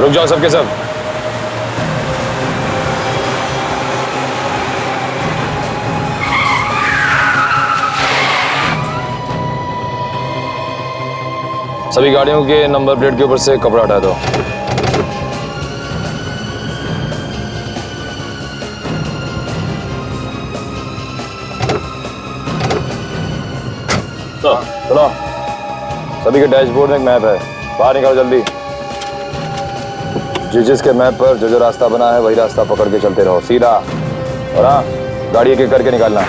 रुक जाओ सबके सब। सभी गाड़ियों के नंबर प्लेट के ऊपर से कपड़ा हटा दो। चलो, सभी के डैशबोर्ड में एक मैप है, बाहर निकालो जल्दी। जिसके मैप पर जो रास्ता बना है वही रास्ता पकड़ के चलते रहो सीधा। और हाँ, गाड़ी एक एक करके निकालना।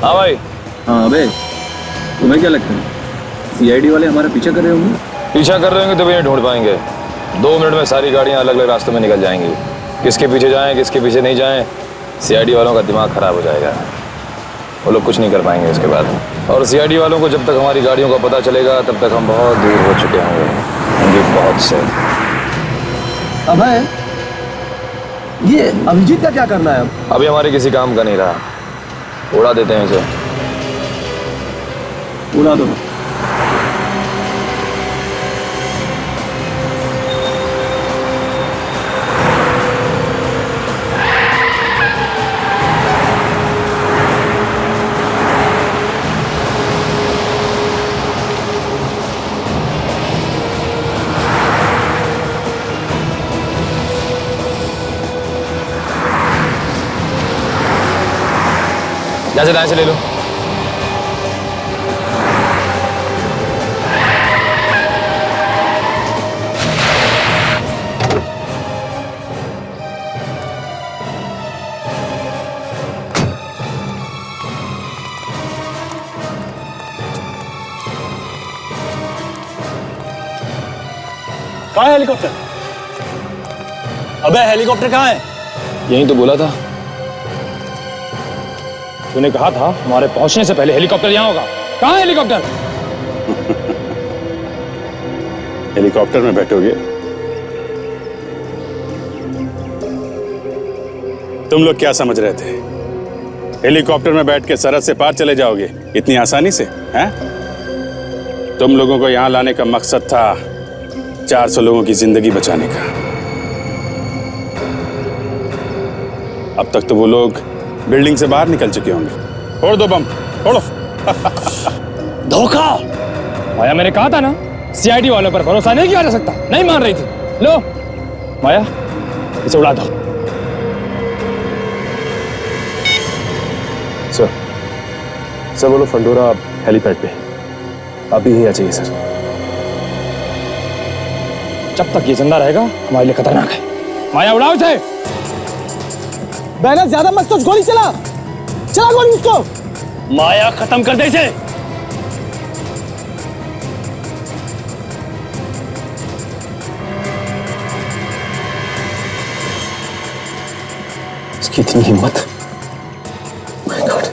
हाँ भाई। हाँ अबे, तुम्हें क्या लगता है सीआईडी वाले हमारा पीछा कर रहे होंगे? पीछा कर रहे होंगे तो भी नहीं ढूंढ पाएंगे। 2 मिनट में सारी गाड़ियां अलग अलग रास्तों में निकल जाएंगी। किसके पीछे जाएं किसके पीछे नहीं जाएं, सीआईडी वालों का दिमाग खराब हो जाएगा। वो लोग कुछ नहीं कर पाएंगे उसके बाद। और सीआईडी वालों को जब तक हमारी गाड़ियों का पता चलेगा तब तक हम बहुत दूर हो चुके होंगे, बहुत से। अबे, ये अभिजीत का क्या करना है? अभी हमारे किसी काम का नहीं रहा, उड़ा देते हैं इसे। उड़ा दो। जैसे दाएं से ले लो। कहाँ है हेलीकॉप्टर? अबे हेलीकॉप्टर कहाँ है? यही तो बोला था। तूने कहा था हमारे पहुंचने से पहले हेलीकॉप्टर यहाँ होगा। कहाँ है हेलीकॉप्टर? हेलीकॉप्टर में बैठोगे? तुम लोग क्या समझ रहे थे? हेलीकॉप्टर में बैठ के सरहद से पार चले जाओगे इतनी आसानी से? हैं? तुम लोगों को यहाँ लाने का मकसद था 400 लोगों की जिंदगी बचाने का। अब तक तो वो लोग बिल्डिंग से बाहर निकल चुके होंगे। फोड़ दो बम, फोड़ो। धोखा! माया, मैंने कहा था ना, सीआईडी वालों पर भरोसा नहीं किया जा सकता। नहीं मान रही थी। लो माया, इसे उड़ा दो। सर बोलो फंडोरा हेलीपैड पे अभी ही आ जाइए सर। जब तक ये जिंदा रहेगा हमारे लिए खतरनाक है। माया उड़ाओ इसे। बैनर ज्यादा मत सोच, गोली चला गोली उसको। माया खत्म कर दे इसे। इसकी इतनी हिम्मत। माय गॉड,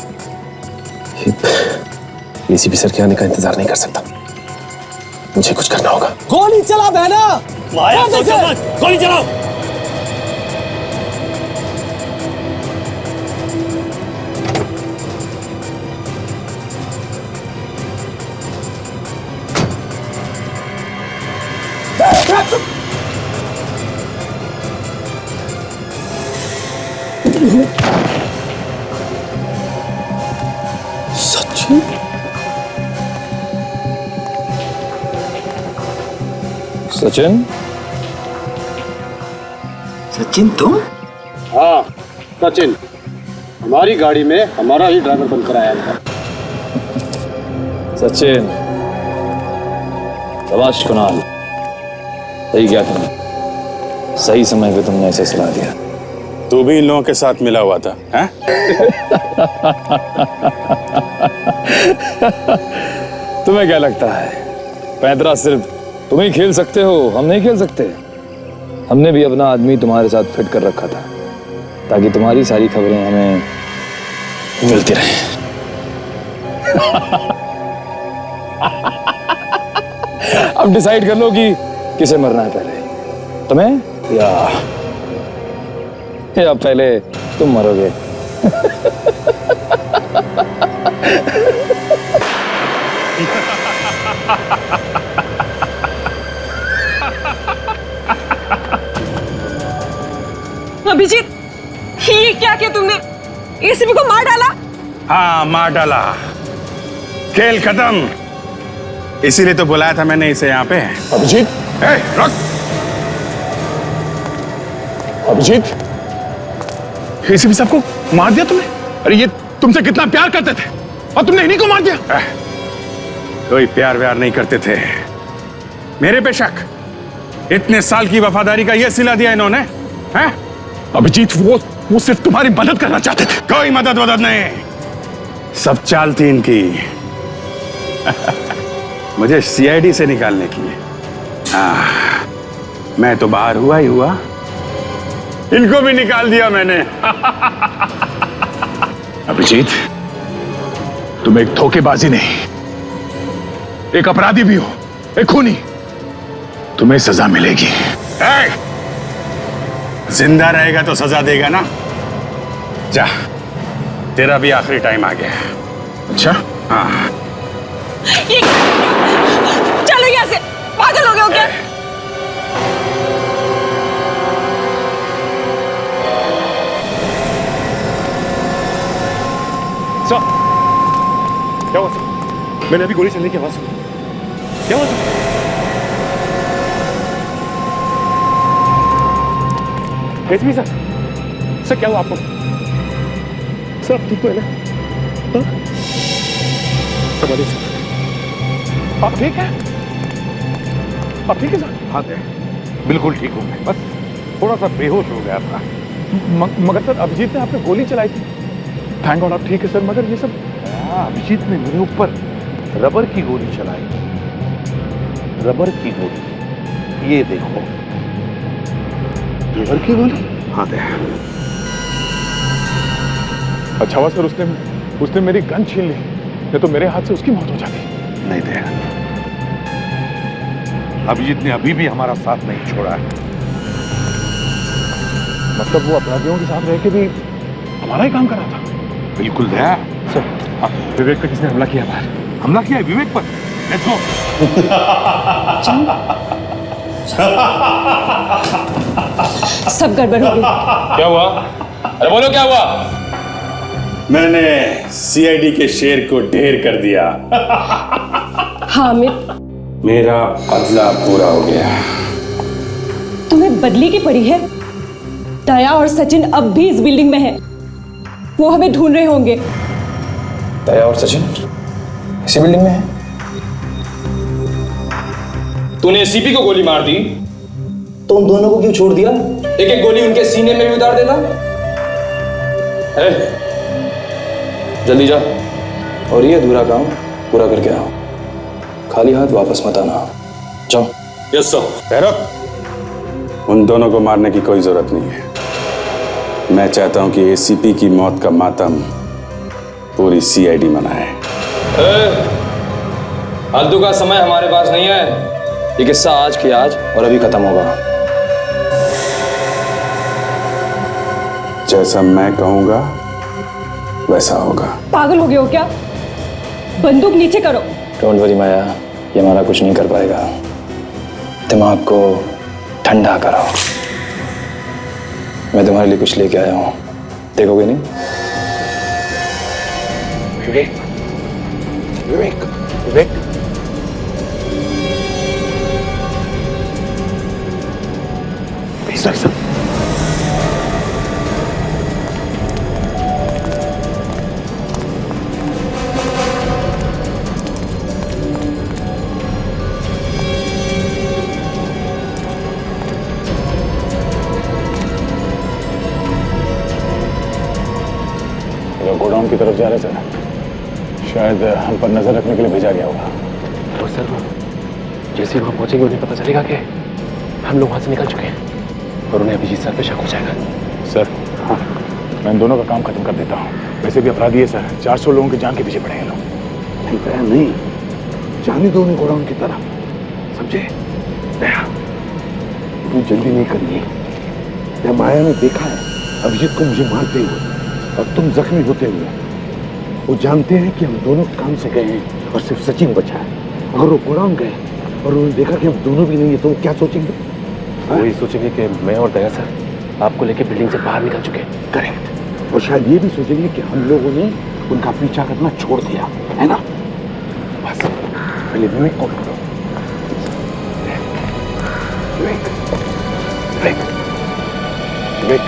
एसीपी सर के आने का इंतजार नहीं कर सकता। मुझे कुछ करना होगा। गोली चला बैनर। माया सोचो मत, गोली चलाओ। सचिन? सचिन? सचिन तुम? हाँ सचिन, हमारी गाड़ी में हमारा ही ड्राइवर बनकर आया था। सचिन, शाबाश कुणाल, सही किया तुमने, सही समय पे तुमने ऐसे सलाह दिया। तू भी इन लोगों के साथ मिला हुआ था, हैं? तुम्हें क्या लगता है पैंतरा सिर्फ तुम ही खेल सकते हो, हम नहीं खेल सकते? हमने भी अपना आदमी तुम्हारे साथ फिट कर रखा था ताकि तुम्हारी सारी खबरें हमें मिलती रहें। अब डिसाइड कर लो कि किसे मरना है पहले, तुम्हें या पहले तुम मरोगे। अभिजीत, ये क्या किया तुमने? एसीपी को मार डाला? हाँ, मार डाला। खेल खत्म। इसीलिए तो बुलाया था मैंने इसे यहाँ पे। अभिजीत, रुक। अभिजीत, एसीपी साहब को मार दिया तुमने? अरे ये तुमसे कितना प्यार करते थे और तुमने इन्हीं को मार दिया। कोई प्यार व्यार नहीं करते थे। मेरे पे शक। इतने साल की वफादारी का ये सिला दिया इन्होंने, हैं? अभिजीत, वो सिर्फ तुम्हारी मदद करना चाहते थे। कोई मदद वदद नहीं, सब चाल थी इनकी। मुझे सीआईडी से निकालने की। मैं तो बाहर हुआ ही हुआ, इनको भी निकाल दिया मैंने। अभिजीत, तुम एक धोखेबाजी नहीं, एक अपराधी भी हो, एक खूनी। तुम्हें सजा मिलेगी। जिंदा रहेगा तो सजा देगा ना। जा, तेरा भी आखिरी टाइम आ गया। अच्छा? हाँ। चलो यहाँ से, पागल हो गए हो क्या? सर, क्या हुआ सर? मैंने अभी गोली चलने की आवाज सुनी। क्या हुआ सर? एसपी सर, सर क्या हुआ आपको? सर आप ठीक तो है ना? हाँ? सर, आप ठीक है? आप ठीक है सर? हाँ बिल्कुल ठीक हूँ मैं, बस थोड़ा सा बेहोश हो गया था। मगर सर, अभिजीत ने आप पे गोली चलाई थी। थैंक गॉड आप ठीक है सर, मगर ये सब। अभिजीत ने मेरे ऊपर रबर की गोली चलाई। रबर की गोली, ये देखो। रबर की गोली? हाँ दे। अच्छा हुआ सर, उसने मेरी गन छीन ली, नहीं तो मेरे हाथ से उसकी मौत हो जाती। नहीं दे, अभिजीत ने अभी भी हमारा साथ नहीं छोड़ा है। मतलब वो अपराधियों के साथ रह के भी हमारा ही काम कर रहा था। बिल्कुल दया। सर, विवेक पे किसने हमला किया बाहर? हमला किया है विवेक पर। Let's go. सब गड़बड़ हो गई। क्या हुआ? अरे बोलो क्या हुआ? मैंने सीआईडी के शेर को ढेर कर दिया। हाँ अमित, मेरा बदला पूरा हो गया। तुम्हें बदली की पड़ी है। दया और सचिन अब भी इस बिल्डिंग में हैं। वो हमें ढूंढ रहे होंगे। दया और सचिन इसी बिल्डिंग में है? तूने एसीपी को गोली मार दी तो उन दोनों को क्यों छोड़ दिया? एक एक गोली उनके सीने में भी उतार देना। जल्दी जा और ये अधूरा काम पूरा करके आओ। खाली हाथ वापस मत आना। जाओ। Yes sir. उन दोनों को मारने की कोई जरूरत नहीं है। मैं चाहता हूं कि एसीपी की मौत का मातम पूरी सीआईडी मनाए। फालतू का समय हमारे पास नहीं है। ये किस्सा आज की आज और अभी खत्म होगा। जैसा मैं कहूंगा वैसा होगा। पागल हो गए हो क्या? बंदूक नीचे करो। डोंट वरी माया, ये हमारा कुछ नहीं कर पाएगा। दिमाग को ठंडा करो। मैं तुम्हारे लिए कुछ लेके आया हूं, देखोगे नहीं? विवेक, विवेक, विवेक। सर सर, गोडाउन की तरफ जा रहे सर। शायद हम पर नजर रखने के लिए भेजा गया होगा। तो सर वो जैसे ही वहां पहुंचेंगे उन्हें पता चलेगा कि हम लोग वहां से निकल चुके हैं और उन्हें अभिजीत सर पे शक हो जाएगा। सर, हाँ, मैं इन दोनों का काम खत्म कर देता हूँ। वैसे भी अपराधी है सर, 400 लोगों की जान के पीछे पड़े हैं लोग। नहीं दया नहीं, जाने दो उन्हें गोडाउन की तरफ, समझे? दया तू जल्दी नहीं करिए। दया, माया ने देखा है अभिजीत को मुझे मारते हुए और तुम जख्मी होते हुए। वो जानते हैं कि हम दोनों काम से गए हैं और सिर्फ सचिन बचा है। अगर वो गोडाउन गए और उन्होंने देखा कि हम दोनों भी नहीं है तो वो क्या सोचेंगे? वही सोचेंगे कि मैं और दया सर आपको लेके बिल्डिंग से बाहर निकल चुके हैं। करेक्ट। और शायद ये भी सोचेंगे कि हम लोगों ने उनका पीछा करना छोड़ दिया है ना। बस पहले विवेक को पकड़ो। विवेक विवेक विवेक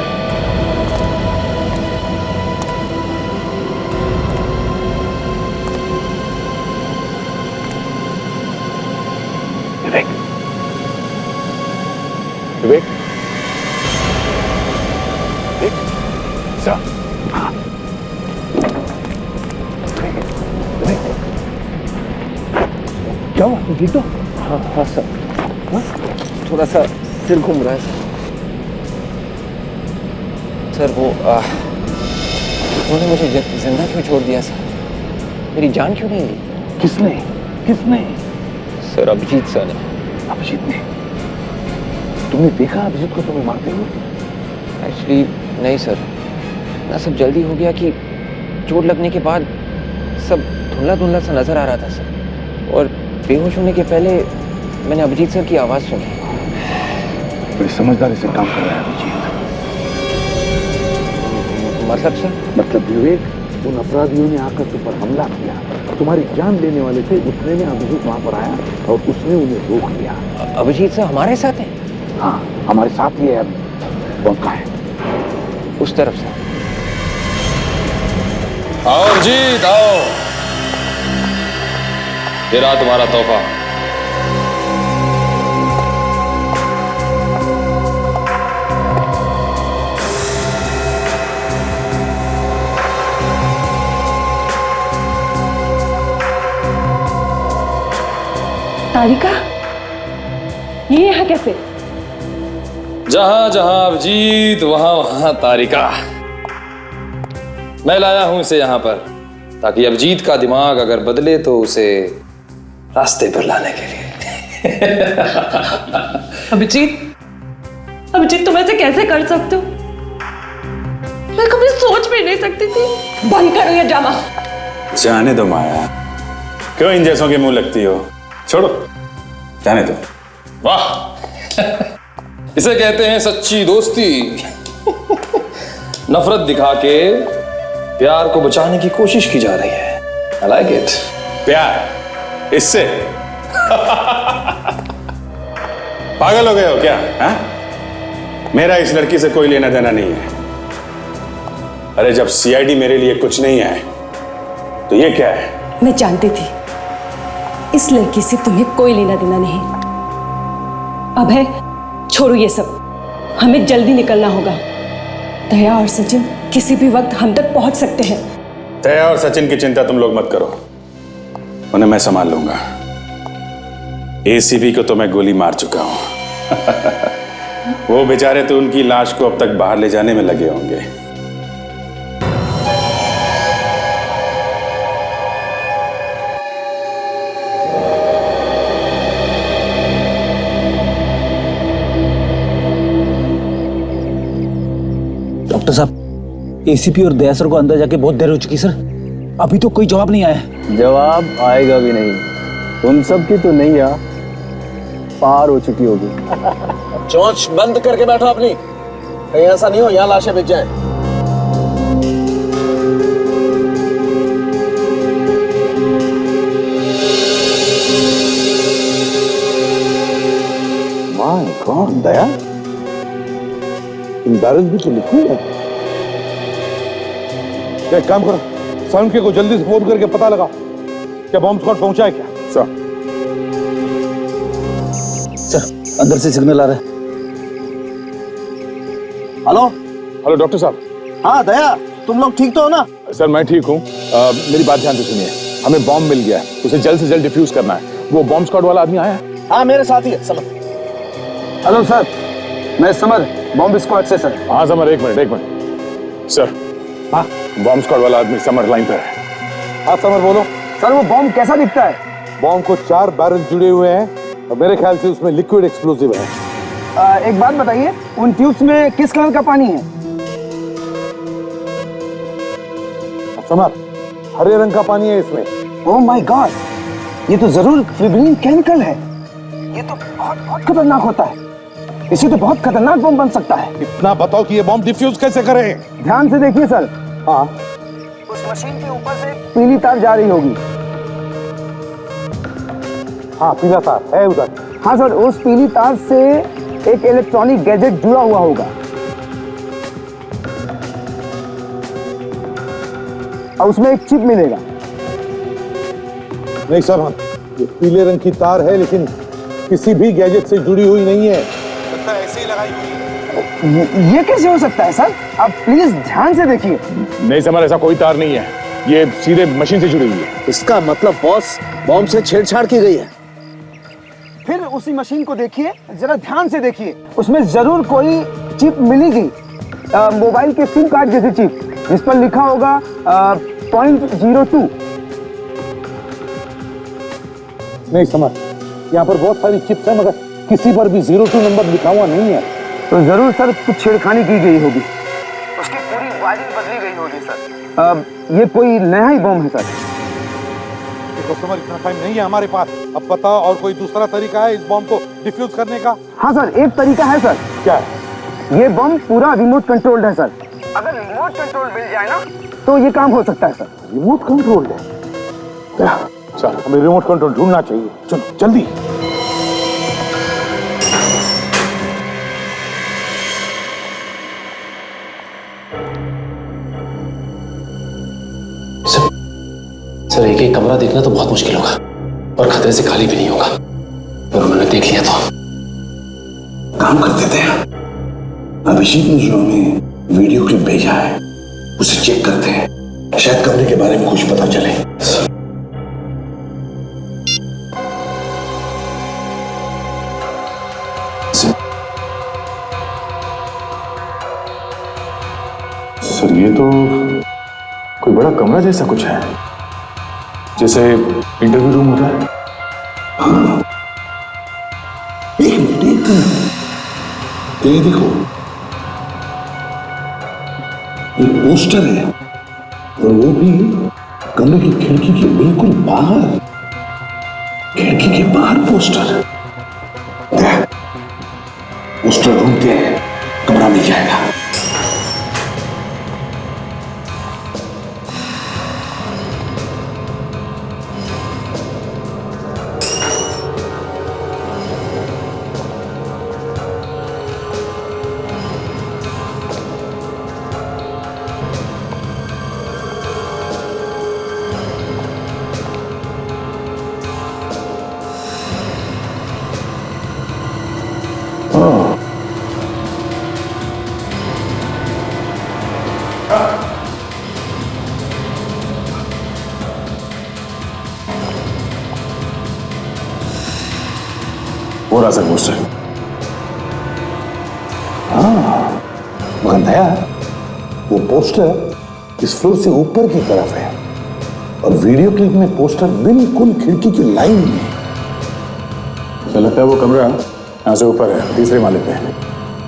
विवेक विवेक सर। हाँ विवेक क्या हुआ? तुम ठीक हो? हाँ हाँ सर। हाँ? थोड़ा सा सिर घूम रहा है सर। सर वो उन्होंने मुझे जिंदा क्यों छोड़ दिया सर? मेरी जान क्यों नहीं ली? किसने किसने? सर अभिजीत सर ने। अभिजीत ने? तुमने देखा अभिजीत को तुम्हें मारते हुए? एक्चुअली नहीं सर, ना सब जल्दी हो गया कि चोट लगने के बाद सब धुंधला धुंधला सा नजर आ रहा था सर। और बेहोश होने के पहले मैंने अभिजीत सर की आवाज़ सुनी। बड़ी समझदारी से काम कर रहा है अभिजीत। मतलब सर? मतलब विवेक, उन अपराधियों ने आकर तुम पर हमला किया, तुम्हारी जान लेने वाले थे, उतने में अभिजीत वहां पर आया और उसने उन्हें रोक लिया। अभिजीत सर हमारे साथ हैं? हाँ हमारे साथ ही है। कौन का है? उस तरफ से। आओ जीत आओ, ये रहा तुम्हारा तोहफा। तारिका, ये यहाँ कैसे? जहां जहां अभिजीत वहां वहां तारिका। मैं लाया हूं इसे यहां पर ताकि अभिजीत का दिमाग अगर बदले तो उसे रास्ते पर लाने के लिए। अभिजीत, अभिजीत तुम ऐसे कैसे कर सकते हो? मैं कभी सोच भी नहीं सकती थी। बंद करो ये ड्रामा। जाने दो माया, क्यों इन जैसों के मुंह लगती हो? छोड़ो, जाने दो। वाह, इसे कहते हैं सच्ची दोस्ती। नफरत दिखा के प्यार को बचाने की कोशिश की जा रही है। I like it। प्यार इससे? पागल हो गए हो क्या? हा? मेरा इस लड़की से कोई लेना देना नहीं है। अरे जब सीआईडी मेरे लिए कुछ नहीं है तो ये क्या है? मैं जानती थी इस लड़की से तुम्हें कोई लेना देना नहीं। अब है, छोड़ो ये सब, हमें जल्दी निकलना होगा। दया और सचिन किसी भी वक्त हम तक पहुंच सकते हैं। दया और सचिन की चिंता तुम लोग मत करो, उन्हें मैं संभाल लूंगा। एसीपी को तो मैं गोली मार चुका हूं। वो बेचारे तो उनकी लाश को अब तक बाहर ले जाने में लगे होंगे। डॉक्टर साहब, एसीपी और दया सर को अंदर जाके बहुत देर हो चुकी सर, अभी तो कोई जवाब नहीं आया। जवाब आएगा भी नहीं। तुम सबकी तो नैया पार हो चुकी होगी। चोंच बंद करके बैठो अपनी, कहीं ऐसा नहीं हो यहाँ लाशें बिक जाए। My God Daya, in barrel भी तो लिक्विड है। क्या काम करो, साउंड के को जल्दी से फोन करके पता लगा क्या बॉम्ब स्क्वाड पहुंचा है क्या? सर अंदर से सिग्नल आ रहा है। हेलो हेलो डॉक्टर साहब। हाँ दया, तुम लोग ठीक तो हो ना? सर मैं ठीक हूँ। मेरी बात ध्यान से सुनिए, हमें बॉम्ब मिल गया है, उसे जल्द से जल्द डिफ्यूज करना है। वो बॉम्ब स्क्वाड वाला आदमी आया है? हाँ मेरे साथ ही है समर। हेलो सर, मैं समर, बॉम्ब स्क्वाड से सर। हाँ समर, एक मिनट सर। हाँ बॉम्ब स्क्वाड वाला आदमी समर लाइन पर है। हाँ समर बोलो। सर वो बॉम्ब कैसा दिखता है? बॉम्ब को 4 बैरल जुड़े हुए हैं और मेरे ख्याल से उसमें लिक्विड एक्सप्लोसिव है। एक बात बताइए, उन ट्यूब्स में किस कलर का पानी है? समर, हरे रंग का पानी है इसमें। ओह माय गॉड, ये तो जरूर फिब्रिलिन केमिकल है। ये तो बहुत बहुत खतरनाक होता है। इसी तो बहुत खतरनाक बम बन सकता है। इतना बताओ कि ये बॉम्ब डिफ्यूज कैसे करें? ध्यान से देखिए सर। हाँ, उस मशीन के ऊपर से पीली तार जा रही होगी। हाँ, पीला तार है उधर। हाँ सर, उस पीली तार से एक इलेक्ट्रॉनिक गैजेट जुड़ा हुआ होगा और उसमें एक चिप मिलेगा। नहीं सर, ये पीले रंग की तार है लेकिन किसी भी गैजेट से जुड़ी हुई नहीं है। लगता है ऐसे ही लगाई हुई है। ये कैसे हो सकता है सर? आप प्लीज ध्यान से देखिए। नहीं समर, ऐसा कोई तार नहीं है, ये सीधे मशीन से जुड़ी हुई है। इसका मतलब बॉस बॉम्ब से छेड़छाड़ की गई है। फिर उसी मशीन को देखिए, जरा ध्यान से देखिए, उसमें जरूर कोई चिप मिलेगी, मोबाइल के सिम कार्ड जैसी चिप, जिस पर लिखा होगा 0.02। नहीं समझ, यहाँ पर बहुत सारी चिप्स है मगर किसी पर भी 02 नंबर लिखा हुआ नहीं है। तो जरूर सर कुछ छेड़खानी की गई होगी, उसकी पूरी वायरिंग बदली गई होगी सर। ये कोई नया ही बम है सर। देखो समझ, इतना टाइम नहीं है हमारे पास। अब बताओ और कोई दूसरा तरीका है इस बॉम्ब को डिफ्यूज करने का? हाँ सर, एक तरीका है सर। क्या है? ये बम पूरा रिमोट कंट्रोल्ड है सर। अगर रिमोट कंट्रोल मिल जाए ना तो ये काम हो सकता है सर। रिमोट कंट्रोल है? चल, हमें रिमोट कंट्रोल ढूंढना चाहिए। चलो जल्दी। सर एक एक कमरा देखना तो बहुत मुश्किल होगा और खतरे से खाली भी नहीं होगा। अगर उन्होंने देख लिया तो काम कर देते हैं। अभिषेक ने जो हमें वीडियो क्लिप भेजा है उसे चेक करते हैं, शायद कमरे के बारे में कुछ पता चले। सर ये तो कोई बड़ा कमरा जैसा कुछ है, जैसे इंटरव्यू रूम होता है। हाँ, एक मिनट, ये देखो, ये पोस्टर है और वो भी कमरे की खिड़की के बिल्कुल बाहर। खिड़की के बाहर पोस्टर। पोस्टर ढूंढते हैं, कमरा मिल जाएगा। हो रहा सर पोस्टर। हाँ, मगर दया, वो पोस्टर इस फ्लोर से ऊपर की तरफ है और वीडियो क्लिप में पोस्टर बिल्कुल खिड़की की लाइन में। मुझे लगता है वो कमरा यहाँ से ऊपर है, तीसरे माले पे है।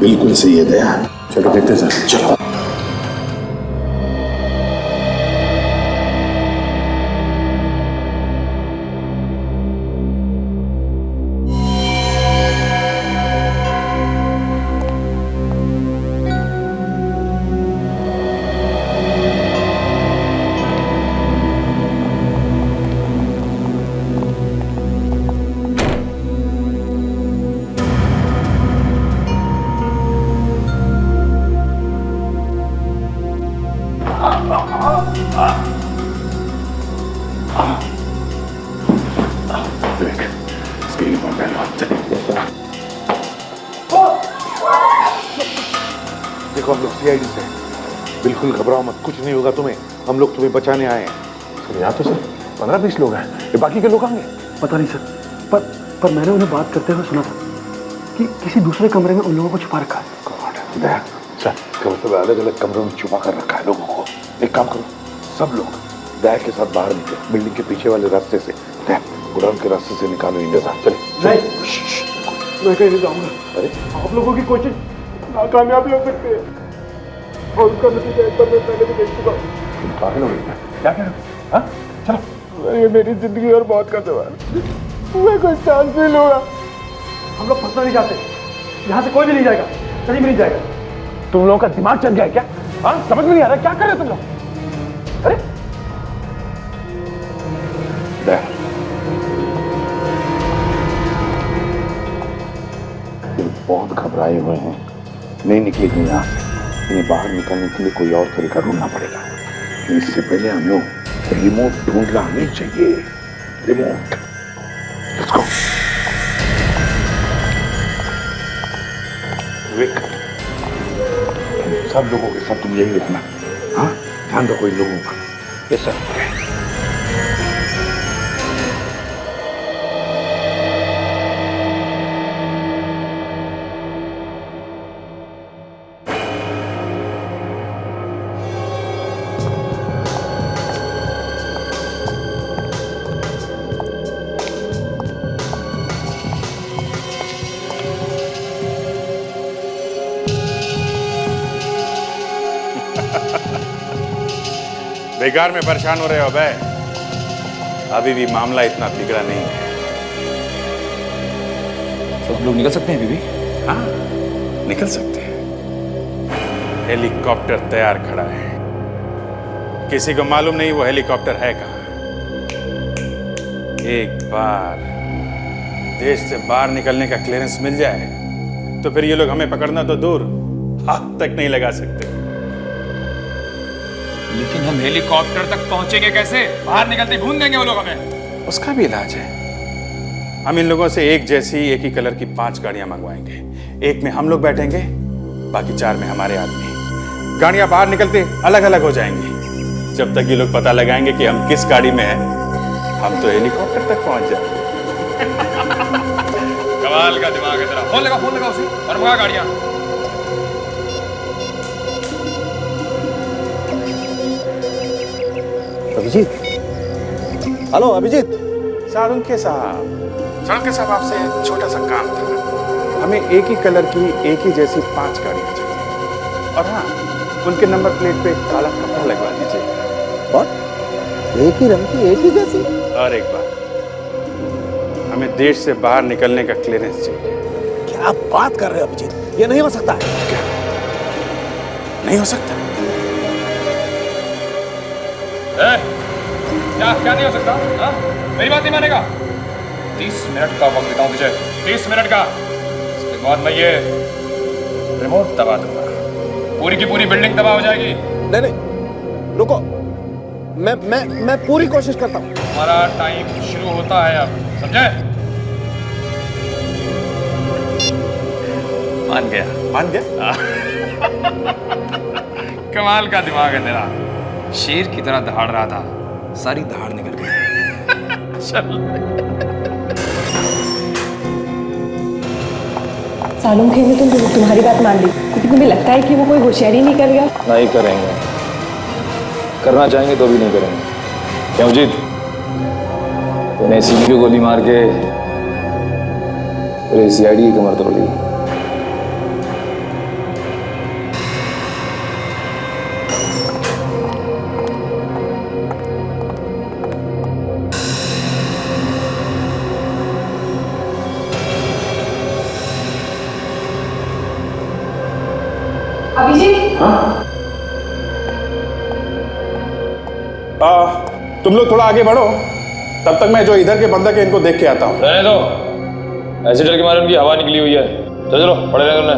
बिल्कुल सही है दया। चलो देखते हैं सर। चलो। देखो हम लोग सीआईडी से हैं। बिल्कुल घबराओ मत, कुछ नहीं होगा तुम्हें। हम लोग तुम्हें बचाने आए हैं। सर यहाँ तो सर 15-20 लोग हैं, ये बाकी के लोग आएंगे? पता नहीं सर, पर मैंने उन्हें बात करते हुए सुना था कि किसी दूसरे कमरे में उन लोगों को छुपा रखा है। दया, सर कमरे में अलग अलग कमरों में छुपा कर रखा है लोगों को। एक काम करो, सब लोग दया के साथ बाहर निकले, बिल्डिंग के पीछे वाले रास्ते से। दया, गोडाउन के रास्ते से निकालो इन्हें। चले। मैं कहीं नहीं जाऊंगा। अरे आप लोगों की कोशिश नाकामयाब हो सकती है और उसका नतीजा एक बार मैं पहले भी देख चुका हूँ। पागल हो गए क्या कह रहे हो? हाँ चलो। ये मेरी जिंदगी और मौत का सवाल, मैं कोई चांस नहीं लूंगा। हम लोग फंसना नहीं चाहते, यहाँ से कोई भी नहीं जाएगा, कहीं भी नहीं जाएगा। तुम लोगों का दिमाग चल गया है क्या? हाँ, समझ में नहीं आ रहा क्या कर रहे हो तुम लोग? अरे बहुत घबराए हुए हैं, नहीं निकलेगी यहाँ से। इन्हें बाहर निकलने के लिए कोई और तरीका ढूंढना पड़ेगा। इससे पहले हम लोग रिमोट ढूंढना नहीं चाहिए। Remote, let's go. विक, सब लोगों के साथ तुम यही रखना। हाँ, ध्यान रखो इन लोगों का। Yes sir. बेकार में परेशान हो रहे हो बे? अभी भी मामला इतना बिगड़ा नहीं है। तो हम लोग निकल सकते हैं अभी भी? हाँ, निकल सकते हैं। हेलीकॉप्टर तैयार खड़ा है। किसी को मालूम नहीं वो हेलीकॉप्टर है कहाँ। एक बार देश से बाहर निकलने का क्लियरेंस मिल जाए तो फिर ये लोग हमें पकड़ना तो दूर, हाथ तक नहीं लगा सकते। लेकिन हम हेलीकॉप्टर तक पहुंचेंगे कैसे? बाहर निकलते भून देंगे वो लोग हमें। उसका भी इलाज है। हम इन लोगों से एक जैसी एक ही कलर की 5 गाड़ियां मंगवाएंगे। एक में हम लोग बैठेंगे, बाकी 4 में हमारे आदमी। गाड़ियां बाहर निकलते अलग अलग हो जाएंगी। जब तक ये लोग पता लगाएंगे कि हम किस गाड़ी में हैं, हम तो हेलीकॉप्टर तक पहुंच जाएंगे। कमाल का दिमाग है तेरा। फोन लगा उसे और मंगा गाड़ियां। अभिजीत, हेलो अभिजीत। सारुंके साहब आपसे एक छोटा सा काम था। हमें एक ही कलर की एक ही जैसी 5 गाड़ियां चाहिए। और हाँ, उनके नंबर प्लेट पे काला कपड़ा लगवा दीजिए। और एक ही रंग की एक ही जैसी? और एक बात, हमें देश से बाहर निकलने का क्लियरेंस चाहिए। क्या बात कर रहे हो अभिजीत? ये नहीं हो सकता है। क्या नहीं हो सकता? क्या नहीं हो सकता? हाँ? मेरी बात नहीं मानेगा? 30 मिनट का वक्त देता हूं तुझे, 30 मिनट का। इसके बाद मैं ये रिमोट दबा दूंगा, पूरी की पूरी बिल्डिंग तबाह हो जाएगी। नहीं, रुको। मैं पूरी कोशिश करता हूँ। हमारा टाइम शुरू होता है अब, समझे? मान गया? कमाल का दिमाग है तेरा। शेर की तरह दहाड़ रहा था, सारी दहाड़ निकल गई। सालूम खेल में तुम्हारी बात मान ली, लेकिन तुम्हें लगता है कि वो कोई होशियारी नहीं करेगा? नहीं करेंगे, करना चाहेंगे तो भी नहीं करेंगे। क्यों जीत? तूने सीबी को गोली मार के पूरे सीआईडी की कमर तोड़ दी। तुम लोग थोड़ा आगे बढ़ो, तब तक मैं जो इधर के बंदक है इनको देख के आता हूँ। रहने दो, ऐसे डर के मारे उनकी हवा निकली हुई है। चलो पड़े रहे तुमने।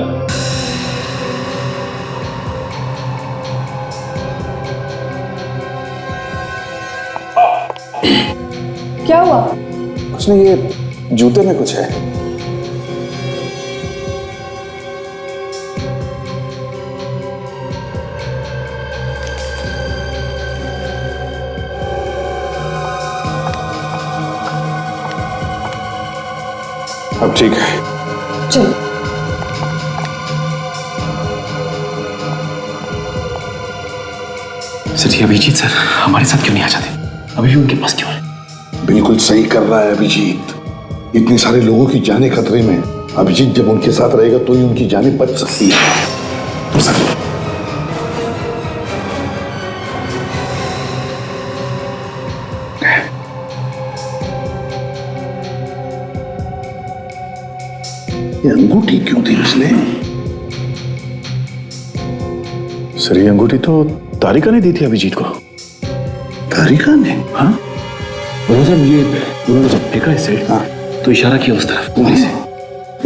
क्या हुआ? कुछ नहीं, ये जूते में कुछ है। अब ठीक है। चलो। सर, ये अभिजीत सर हमारे साथ क्यों नहीं आ जाते? अभी भी उनके पास क्यों है? बिल्कुल सही कर रहा है अभिजीत। इतने सारे लोगों की जानें खतरे में। अभिजीत जब उनके साथ रहेगा तो ही उनकी जानें बच सकती है। सर, ये अंगूठी क्यों थी उसने? सर ये अंगूठी तो तारिका ने दी थी अभिजीत को। तारिका ने? हाँ सर, ये उन्होंने जब फेंका इसे, हाँ, तो इशारा किया उस तरफ उंगली से।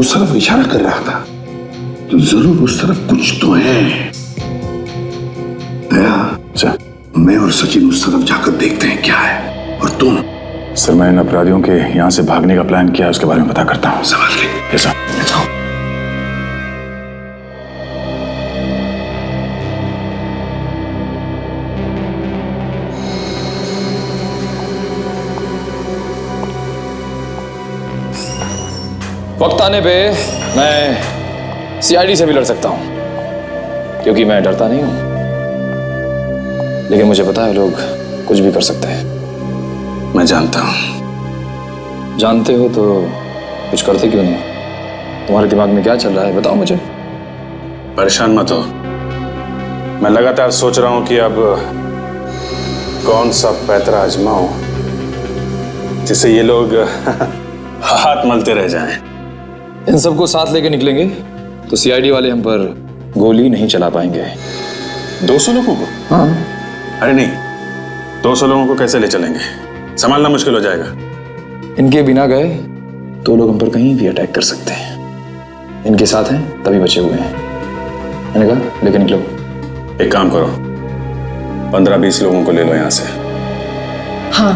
उस तरफ इशारा कर रहा था तो जरूर उस तरफ कुछ तो है। दया, सर मैं और सचिन उस तरफ जाकर देखते हैं क्या है। और तुम? सर मैं इन अपराधियों के यहाँ से भागने का प्लान किया है, उसके बारे में पता करता हूँ। संभाल के। Yes sir. जाओ। वक्त आने पे मैं सीआईडी से भी लड़ सकता हूं, क्योंकि मैं डरता नहीं हूं। लेकिन मुझे पता है लोग कुछ भी कर सकते हैं। मैं जानता हूं। जानते हो तो कुछ करते क्यों नहीं? तुम्हारे दिमाग में क्या चल रहा है बताओ मुझे। परेशान मत हो, मैं लगातार सोच रहा हूं कि अब कौन सा पैतरा आजमाऊं जिससे ये लोग हाथ मलते रह जाएं। इन सबको साथ लेके निकलेंगे तो सीआईडी वाले हम पर गोली नहीं चला पाएंगे। 200 लोगों को? हाँ। अरे नहीं, 200 लोगों को कैसे ले चलेंगे? संभालना मुश्किल हो जाएगा। इनके बिना गए तो लोग हम पर कहीं भी अटैक कर सकते हैं। इनके साथ हैं तभी बचे हुए हैं। मैंने कहा लेके निकलो। एक काम करो, 15-20 लोगों को ले लो यहाँ से। हाँ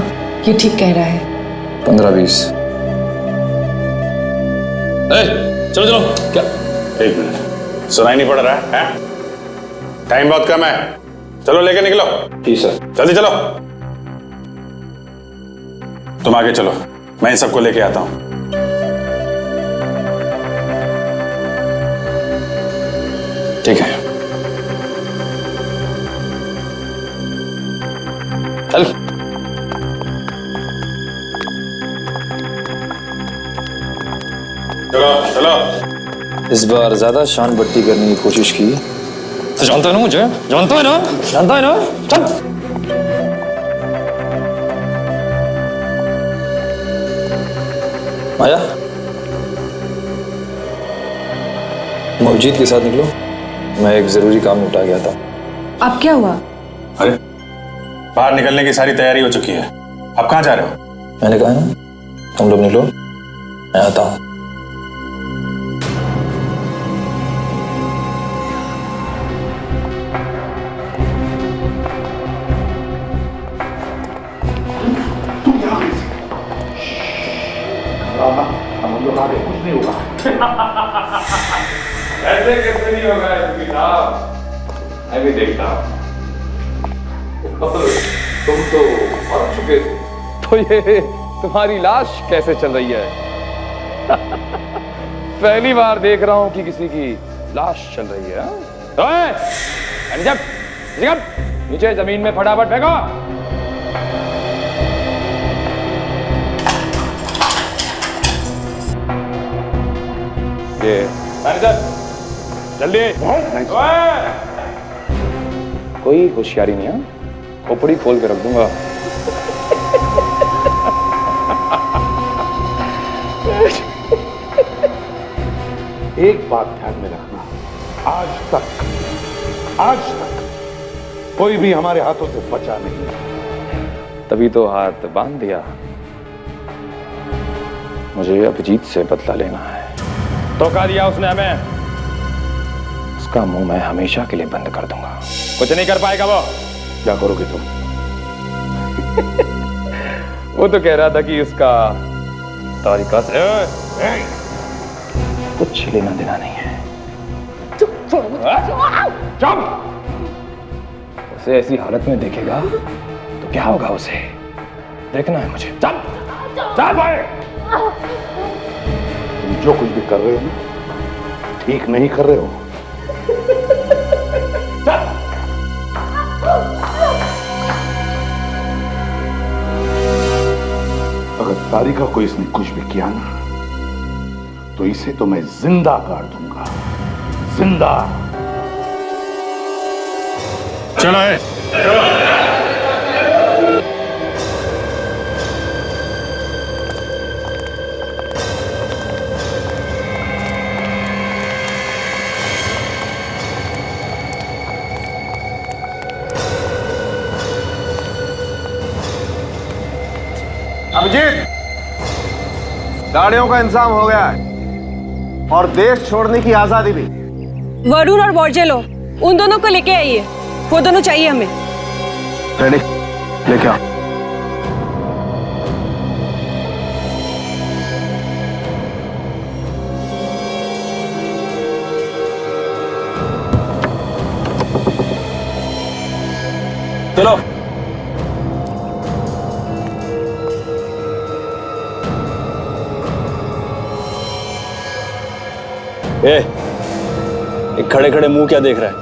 ये ठीक कह रहा है। 15-20। चलो चलो। क्या? एक मिनट, सुनाई नहीं पड़ रहा है? टाइम बहुत कम है, चलो लेके निकलो। जी सर। जल्दी चलो। तुम आगे चलो, मैं इन सबको लेके आता हूं। ठीक है। चल। चलो चलो। इस बार ज्यादा शान बट्टी करने की कोशिश की तो जानता है ना मुझे, जानता है ना, जानता है ना। चल। माया, तुम अभिजीत के साथ निकलो, मैं एक जरूरी काम निपटा गया था। अब क्या हुआ? अरे बाहर निकलने की सारी तैयारी हो चुकी है, अब कहाँ जा रहे हो? मैंने कहा ना तुम लोग निकलो, मैं आता हूं। हम लोग आगे कुछ नहीं होगा। ऐसे कैसे नहीं होगा साहब? मैं भी देखता हूँ। तुम तो मर चुके थे, तो ये तुम्हारी लाश कैसे चल रही है? पहली बार देख रहा हूं कि किसी की लाश चल रही है। जब नीचे जमीन में फटाफट फेंको। ये मैनेजर जल्दी। कोई होशियारी नहीं है, खोपड़ी खोल के रख दूंगा। एक बात ध्यान में रखना, आज तक कोई भी हमारे हाथों से बचा नहीं। तभी तो हाथ बांध दिया। मुझे अभिजीत से बदला लेना है। धोखा दिया उसने हमें, उसका मुंह मैं हमेशा के लिए बंद कर दूंगा। कुछ नहीं कर पाएगा वो। क्या करोगे तुम? वो तो कह रहा था कि उसका तारिका से कुछ लेना देना नहीं है। चुप। उसे ऐसी हालत में देखेगा तो क्या होगा उसे देखना है मुझे। चल भाई। तुम जो कुछ भी कर रहे हो ना, ठीक नहीं कर रहे हो। अगर तारिका को इसने कुछ भी किया ना, तो इसे तो मैं जिंदा गाड़ दूंगा, जिंदा। चलो है। अभिजीत, गाड़ियों का इंतजाम हो गया है और देश छोड़ने की आजादी भी। वरुण और बोर्जेलो, उन दोनों को लेके आइए, वो दोनों चाहिए हमें। रेडी, लेके आओ। चलो। खड़े खड़े मुंह क्या देख रहा है?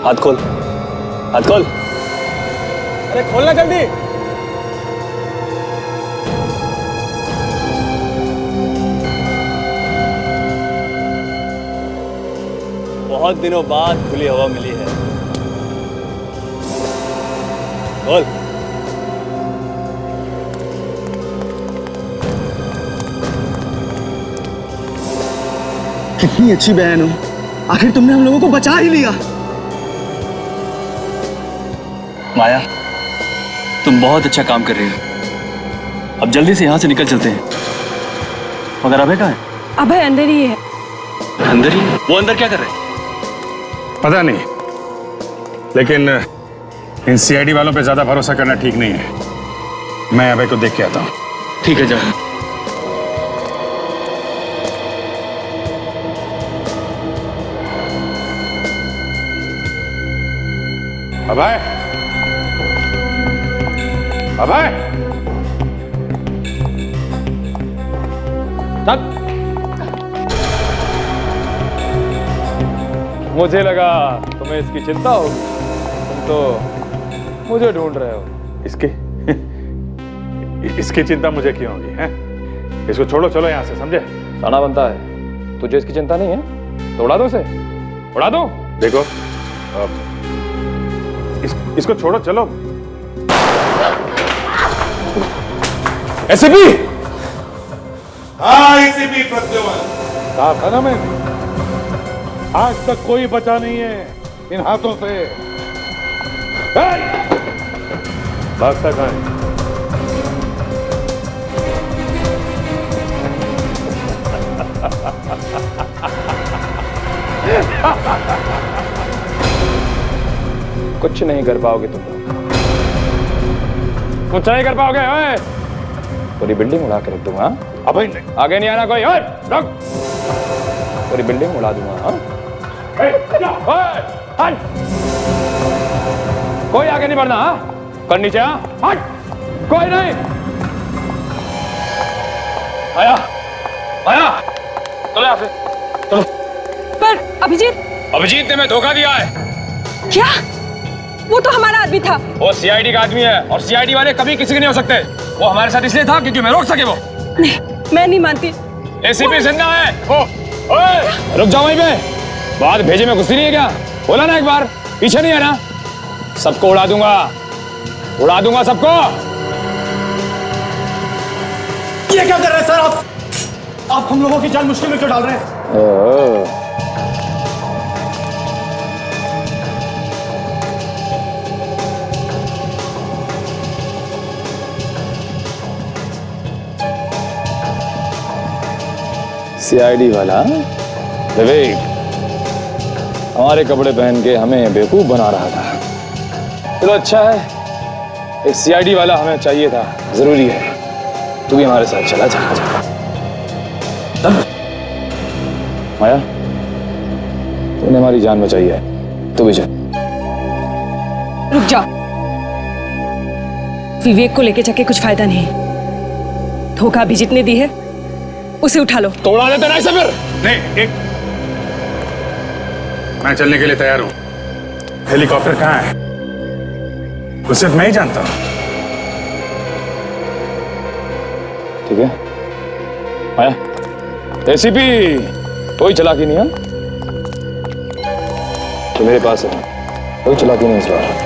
हाथ खोल, हाथ खोल। अरे खोलना जल्दी। बहुत दिनों बाद खुली हवा मिली है। खोल। कितनी अच्छी बहन हो, आखिर तुमने हम लोगों को बचा ही लिया। माया, तुम बहुत अच्छा काम कर रही हो। अब जल्दी से यहाँ से निकल चलते हैं। मगर अभय कहाँ है? अभय अंदर ही है। अंदर ही? वो अंदर क्या कर रहे हैं? पता नहीं, लेकिन इन सीआईडी वालों पे ज्यादा भरोसा करना ठीक नहीं है। मैं अभय को देख के आता हूँ। ठीक है, जाओ। अभय, अभय, मुझे लगा तुम्हें इसकी चिंता होगी, तुम तो मुझे ढूंढ रहे हो। इसकी चिंता मुझे क्यों होगी? हैं? इसको छोड़ो, चलो यहाँ से, समझे? साना बनता है, तुझे इसकी चिंता नहीं है तो उड़ा दो उसे, उड़ा दो। देखो, इसको छोड़ो, चलो। एसीपी। हाँ, एसीपी प्रद्युमन। कहा था ना मैं, आज तक कोई बचा नहीं है इन हाथों से। भागता कहाँ है? कुछ नहीं कर पाओगे तुम लोग, कुछ नहीं कर पाओगे। ओए, पूरी बिल्डिंग उड़ा के रख दूंगा। अब आगे नहीं आना कोई। ओए, रुक, पूरी बिल्डिंग उड़ा दूंगा। हाँ, हट, कोई आगे नहीं बढ़ना। हाँ, कर नीचे। हाँ, हट, कोई नहीं। आया, आया, चलो यहाँ से, चलो। पर अभिजीत, अभिजीत ने मैं धोखा दिया है। क्या? वो तो हमारा आदमी था। वो सीआईडी का आदमी है और सीआईडी वाले कभी किसी के नहीं हो सकते। वो हमारे साथ इसलिए था क्योंकि मैं रोक सके। वो नहीं, मैं नहीं मानती। एसीपी जिंदा है। ओए, रुक जाओ वहीं पे। बात भेजे में घुसी नहीं है क्या? बोला ना एक बार, पीछे नहीं है ना? सबको उड़ा दूंगा, उड़ा दूंगा सबको। ये क्या कर रहे हैं सर आप? आप हम लोगों की जान मुश्किल में क्यों डाल रहे हैं? सीआईडी वाला विवेक हमारे कपड़े पहन के हमें बेवकूफ बना रहा था। चलो अच्छा है, एक सीआईडी वाला हमें चाहिए था, जरूरी है। तू भी हमारे साथ चला जा। माया, तूने हमारी जान बचाई है, तू भी चल। रुक जा, विवेक को लेके जाके कुछ फायदा नहीं। धोखा अभिजीत ने दी है, उसे उठा लो। तो उड़ा देते ना इसे फिर। नहीं, एक मैं चलने के लिए तैयार हूं। हेलीकॉप्टर कहाँ है? उसे मैं ही जानता हूं। ठीक है माया, एसीपी कोई चालाकी नहीं है तो मेरे पास है, कोई चालाकी नहीं इस बार।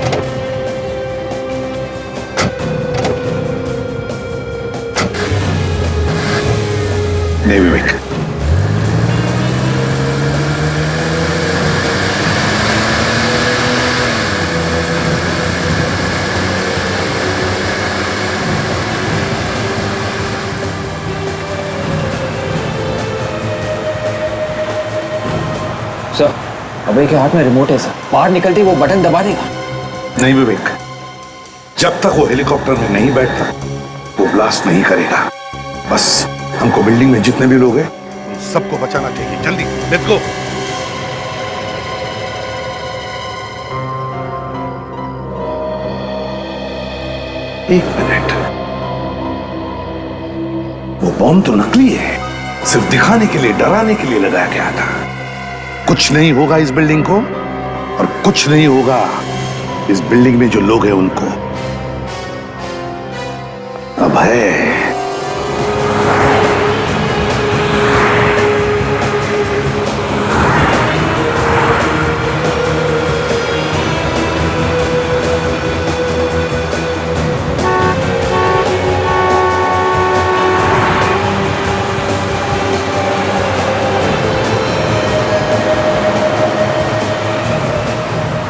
नहीं विवेक, सर, अभय के हाथ में रिमोट है सर, बाहर निकलते ही वो बटन दबा देगा। नहीं विवेक, जब तक वो हेलीकॉप्टर में नहीं बैठता वो ब्लास्ट नहीं करेगा। बस हमको बिल्डिंग में जितने भी लोग हैं उन सबको बचाना चाहिए। जल्दी लेट्स गो। एक मिनट, वो बॉम्ब तो नकली है, सिर्फ दिखाने के लिए, डराने के लिए लगाया गया था। कुछ नहीं होगा इस बिल्डिंग को और कुछ नहीं होगा इस बिल्डिंग में जो लोग हैं उनको। अभय,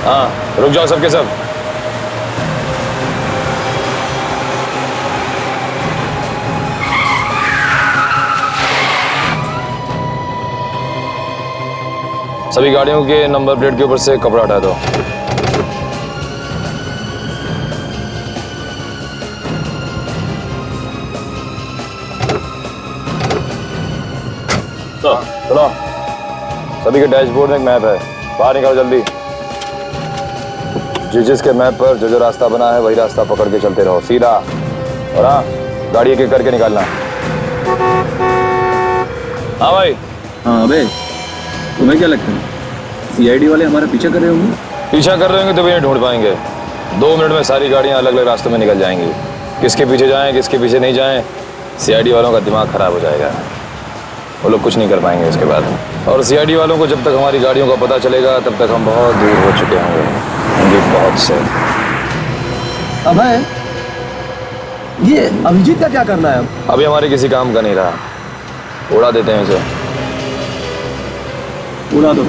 हाँ, रुक जाओ सबके सब। सभी गाड़ियों के नंबर प्लेट के ऊपर से कपड़ा हटा दो। चलो, सभी के डैशबोर्ड में एक मैप है, बाहर निकालो जल्दी। जिसके मैप पर जो रास्ता बना है वही रास्ता पकड़ के चलते रहो, सीधा। और हाँ, गाड़ी एक एक करके निकालना। हाँ भाई। हाँ अबे, तुम्हें क्या लगता है सीआईडी वाले हमारा पीछा कर रहे होंगे? पीछा कर रहे होंगे तो भी नहीं ढूंढ पाएंगे। 2 मिनट में सारी गाड़ियां अलग अलग रास्तों में निकल जाएंगी। किसके पीछे जाएं, किसके पीछे नहीं जाएं, सीआईडी वालों का दिमाग खराब हो जाएगा। वो लोग कुछ नहीं कर पाएंगे उसके बाद। और सीआईडी वालों को जब तक हमारी गाड़ियों का पता चलेगा तब तक हम बहुत दूर हो चुके होंगे, बहुत से। अभय, ये अभिजीत का क्या करना है? अभी हमारे किसी काम का नहीं रहा, उड़ा देते हैं इसे। उड़ा दो।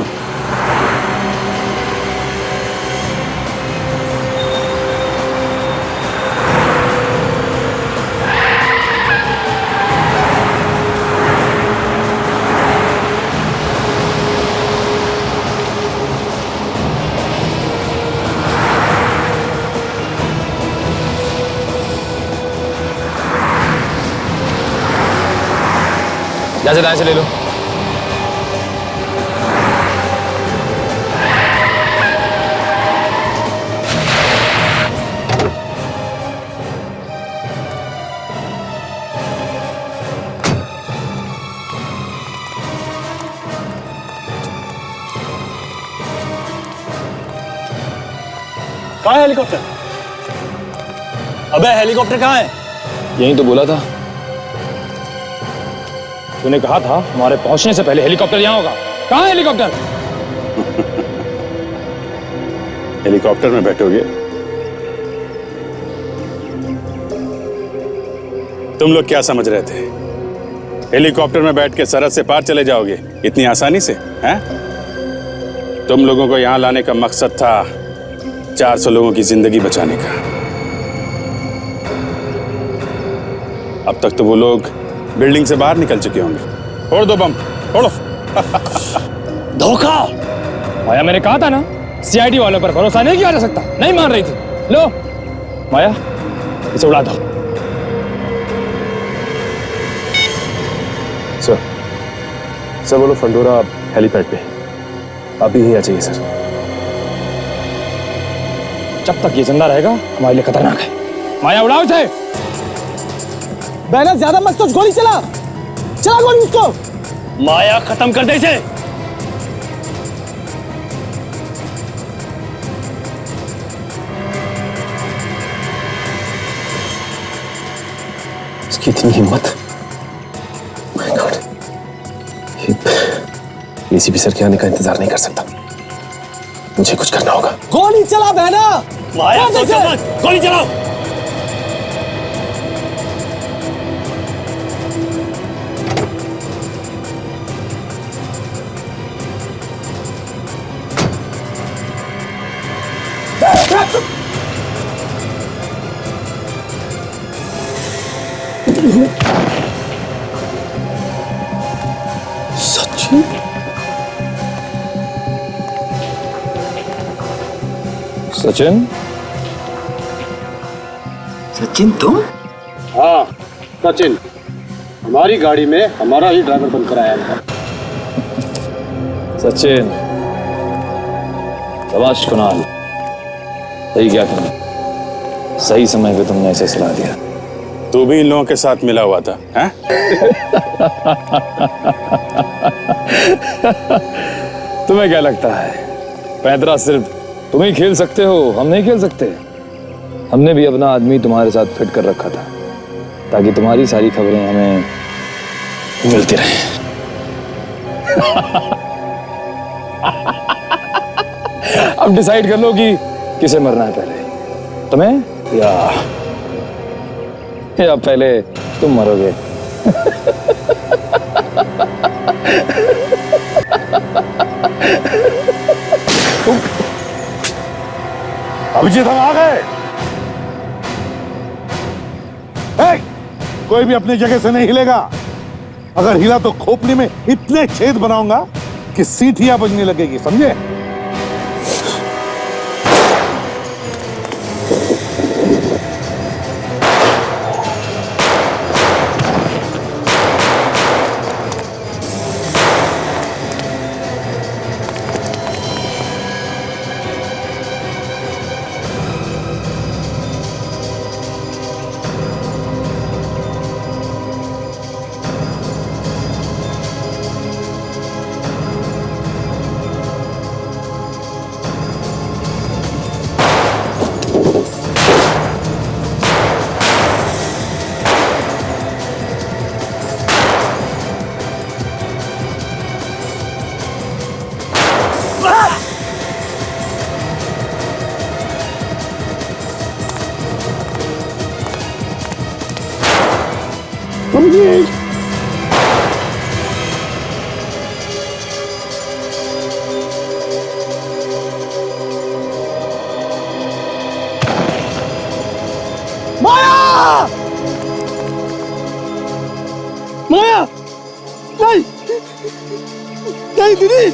जैसे दाएं से ले लो। कहाँ है हेलीकॉप्टर? अबे हेलीकॉप्टर कहाँ है? यही तो बोला था। तूने कहा था हमारे पहुंचने से पहले हेलीकॉप्टर यहाँ होगा। कहाँ है हेलीकॉप्टर? हेलीकॉप्टर में बैठोगे? तुम लोग क्या समझ रहे थे? हेलीकॉप्टर में बैठ के सरहद से पार चले जाओगे इतनी आसानी से? हैं? तुम लोगों को यहां लाने का मकसद था 400 लोगों की जिंदगी बचाने का। अब तक तो वो लोग बिल्डिंग से बाहर निकल चुके होंगे। फोड़ दो बम, फोड़ो। धोखा! माया, मैंने कहा था ना, सीआईडी वालों पर भरोसा नहीं किया जा सकता। नहीं मान रही थी। लो माया, इसे उड़ा दो। सर बोलो फंडोरा हेलीपैड पे अभी ही आ जाइए सर। जब तक ये जिंदा रहेगा हमारे लिए खतरनाक है। माया, उड़ाओ इसे। बैनर, ज्यादा मत सोच, गोली चला। चला गोली उसको। माया, खत्म कर दे इसे। इसकी इतनी हिम्मत। माय गॉड, एसीपी सर के आने का इंतजार नहीं कर सकता। मुझे कुछ करना होगा। गोली चला बैनर। माया, सोचो मत, गोली चलाओ। सचिन, सचिन, सचिन तुम? हाँ सचिन, हमारी गाड़ी में हमारा ही ड्राइवर बनकर आया था। सचिन, शाबाश कुणाल, सही क्या तुमने, सही समय पे तुमने ऐसे सलाह दिया। तू भी इन लोगों के साथ मिला हुआ था, हैं? तुम्हें क्या लगता है 15 सिर्फ तुम ही खेल सकते हो, हम नहीं खेल सकते? हमने भी अपना आदमी तुम्हारे साथ फिट कर रखा था ताकि तुम्हारी सारी खबरें हमें मिलती रहें। अब डिसाइड कर लो कि किसे मरना है पहले, तुम्हें या पहले तुम मरोगे। अभिजीत, हम आ गए। कोई भी अपनी जगह से नहीं हिलेगा। अगर हिला तो खोपड़ी में इतने छेद बनाऊंगा कि सीटियां बजने लगेगी, समझे? माया! नहीं! नहीं दीदी!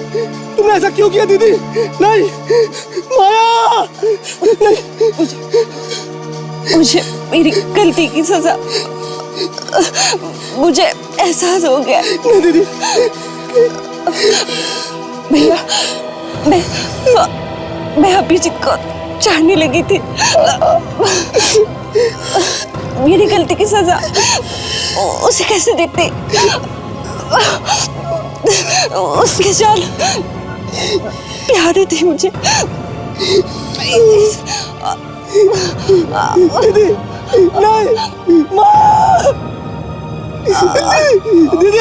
तुमने ऐसा क्यों किया दीदी? नहीं! माया! नहीं! मुझे मेरी गलती की सजा, मुझे एहसास हो गया। नहीं दीदी! भैया, मैं अभिजीत को चाहने लगी थी। मेरी गलती की सजा उसे कैसे देती? उसके चाल प्यारे थे मुझे। दीदी! नहीं! माँ! दीदी!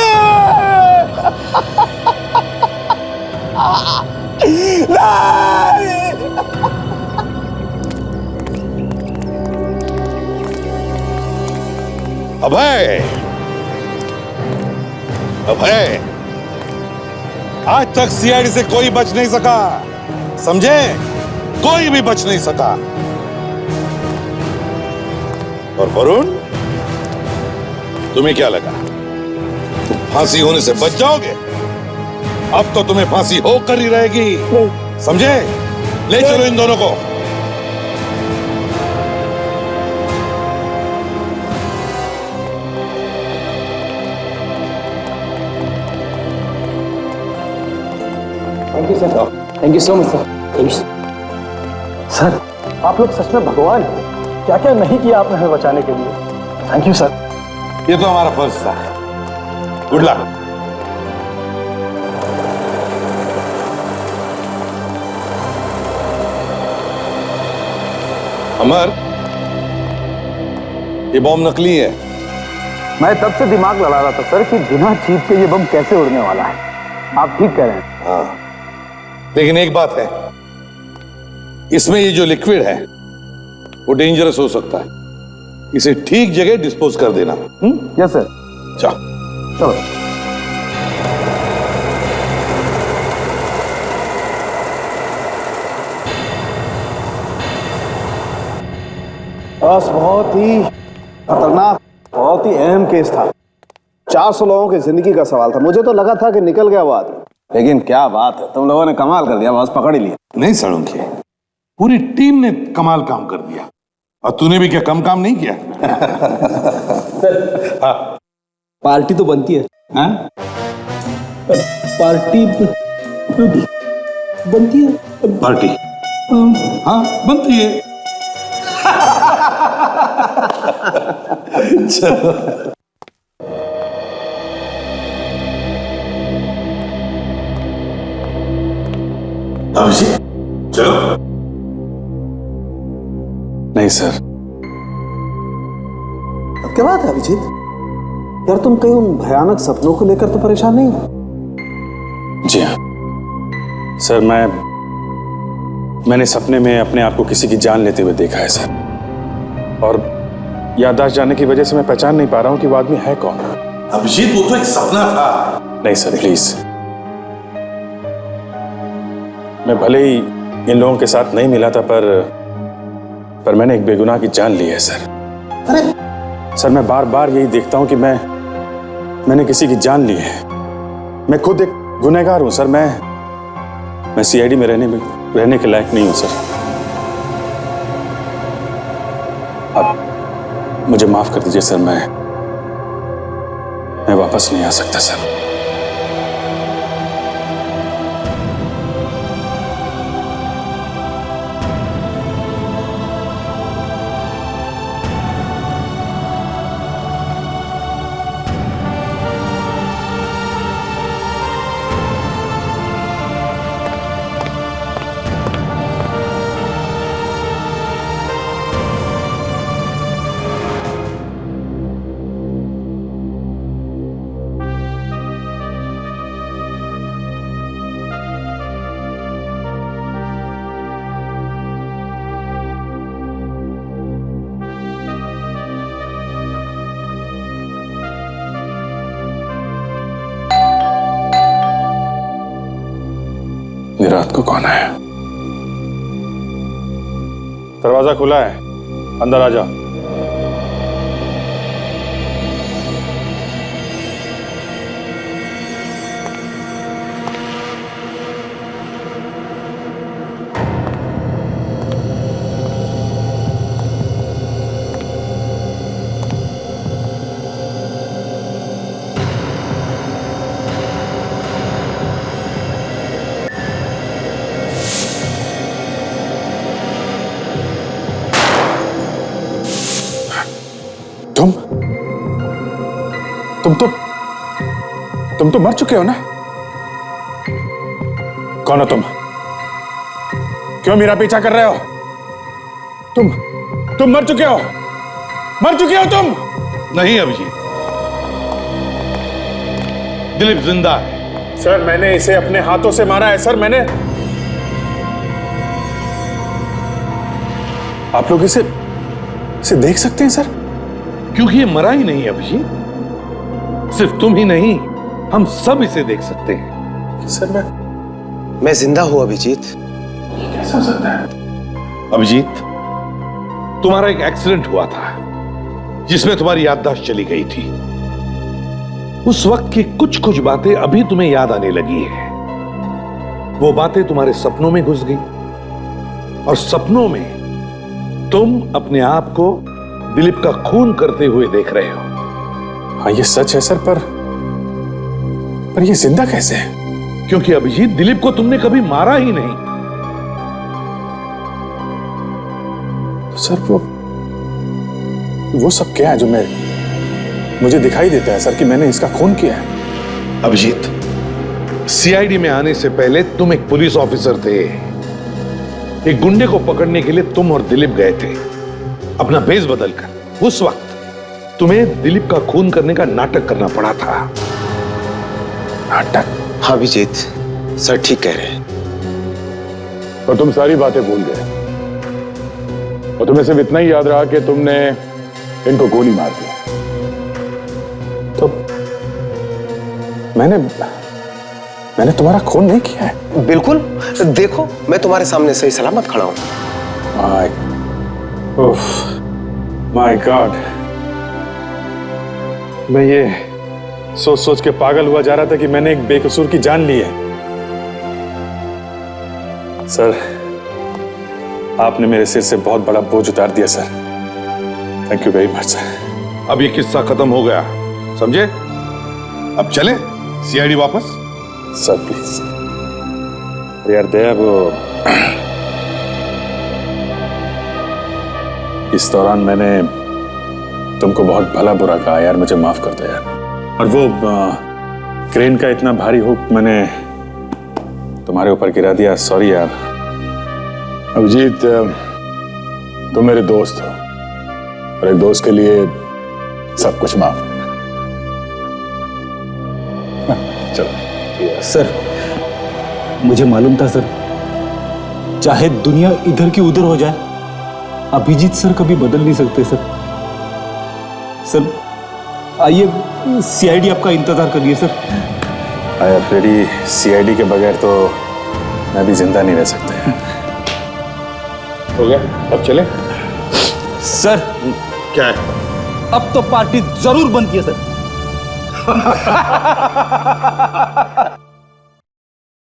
अभय! अभय! आज तक सीआईडी से कोई बच नहीं सका, समझे? कोई भी बच नहीं सका। और वरुण, तुम्हें क्या लगा फांसी होने से बच जाओगे? अब तो तुम्हें फांसी होकर ही रहेगी, समझे? ले चलो इन दोनों को। Thank you sir, thank you so much sir. Sir, आप लोग सच में भगवान हैं। क्या क्या नहीं किया आपने हमें बचाने के लिए। Thank you sir. ये तो हमारा फर्ज था। Good luck. अमर, ये बम नकली है। मैं तब से दिमाग लड़ा रहा था सर कि बिना चीज के ये बम कैसे उड़ने वाला है। आप ठीक कह रहे हैं। हाँ, लेकिन एक बात है, इसमें ये जो लिक्विड है वो डेंजरस हो सकता है। इसे ठीक जगह डिस्पोज कर देना। Yes sir. चलो। बस बहुत ही खतरनाक, बहुत ही अहम केस था। 400 लोगों की जिंदगी का सवाल था। मुझे तो लगा था कि निकल गया वो आदमी, लेकिन क्या बात है, तुम लोगों ने कमाल कर दिया, बस पकड़ ही लिया। नहीं सड़ूंगी, पूरी टीम ने कमाल काम कर दिया और तूने भी क्या कम काम नहीं किया। पार्टी तो बनती है। हाँ? पार्टी बनती है। पार्टी हाँ बनती है। चलो अभिषेक चलो। नहीं सर। क्या बात है अभिजीत? यार तुम कहीं उन भयानक सपनों को लेकर तो परेशान नहीं हो? जी हाँ सर, मैंने सपने में अपने आप को किसी की जान लेते हुए देखा है सर, और याददाश्त जाने की वजह से मैं पहचान नहीं पा रहा हूं कि वो आदमी है कौन। अभिजीत वो तो एक सपना था। नहीं सर प्लीज, मैं भले ही इन लोगों के साथ नहीं मिला था पर मैंने एक बेगुनाह की जान ली है सर। अरे सर मैं बार बार यही देखता हूं कि मैंने किसी की जान ली है। मैं खुद एक गुनहगार हूं सर। मैं सीआईडी में रहने के लायक नहीं हूं सर। अब मुझे माफ कर दीजिए सर, मैं वापस नहीं आ सकता सर। ये रात को कौन आया? दरवाजा खुला है, अंदर आ जा। तुम तो मर चुके हो ना? कौन हो तुम? क्यों मेरा पीछा कर रहे हो? तुम मर चुके हो? मर चुके हो तुम? नहीं अभिजीत, दिलीप जिंदा है। सर मैंने इसे अपने हाथों से मारा है सर। मैंने आप लोग इसे देख सकते हैं सर? क्योंकि ये मरा ही नहीं अभिजीत। सिर्फ तुम ही नहीं, हम सब इसे देख सकते हैं। सर मैं जिंदा हूं अभिजीत। कैसा हो सकता है? अभिजीत, तुम्हारा एक एक्सीडेंट हुआ था जिसमें तुम्हारी याददाश्त चली गई थी। उस वक्त की कुछ कुछ बातें अभी तुम्हें याद आने लगी है। वो बातें तुम्हारे सपनों में घुस गई और सपनों में तुम अपने आप को दिलीप का खून करते हुए देख रहे हो। हाँ ये सच है सर, पर ये जिंदा कैसे है? क्योंकि अभिजीत, दिलीप को तुमने कभी मारा ही नहीं। तो सर वो सब क्या है जो मुझे दिखाई देता है सर कि मैंने इसका खून किया है? अभिजीत, सीआईडी में आने से पहले तुम एक पुलिस ऑफिसर थे। एक गुंडे को पकड़ने के लिए तुम और दिलीप गए थे अपना भेष बदलकर। उस वक्त तुम्हें दिलीप का खून करने का नाटक करना पड़ा था। नाटक? हाँ अभिजीत, सर ठीक कह रहे हैं। और तुम सारी बातें भूल गए और तुम्हें सिर्फ इतना ही याद रहा कि तुमने इनको गोली मार दी। तो मैंने तुम्हारा खून नहीं किया है। बिल्कुल, देखो मैं तुम्हारे सामने सही सलामत खड़ा हूं। माय गॉड, मैं ये सोच सोच के पागल हुआ जा रहा था कि मैंने एक बेकसूर की जान ली है। सर आपने मेरे सिर से बहुत बड़ा बोझ उतार दिया sir. Thank you very much sir. अब ये किस्सा खत्म हो गया, समझे? अब चले सीआईडी वापस। Sir please. यार दया, वो इस दौरान मैंने तुमको बहुत भला बुरा कहा यार, मुझे माफ कर दो यार। और वो क्रेन का इतना भारी हुक मैंने तुम्हारे ऊपर गिरा दिया, सॉरी यार। अभिजीत, तुम मेरे दोस्त हो और एक दोस्त के लिए सब कुछ माफ। चलो। सर, मुझे मालूम था सर, चाहे दुनिया इधर की उधर हो जाए, अभिजीत सर कभी बदल नहीं सकते सर। सर आइए, सीआईडी आपका इंतजार कर रही है सर। आया फ्रेडी, सीआईडी के बगैर तो मैं भी जिंदा नहीं रह सकता। हो गया, अब चले। सर क्या है? अब तो पार्टी जरूर बनती है सर।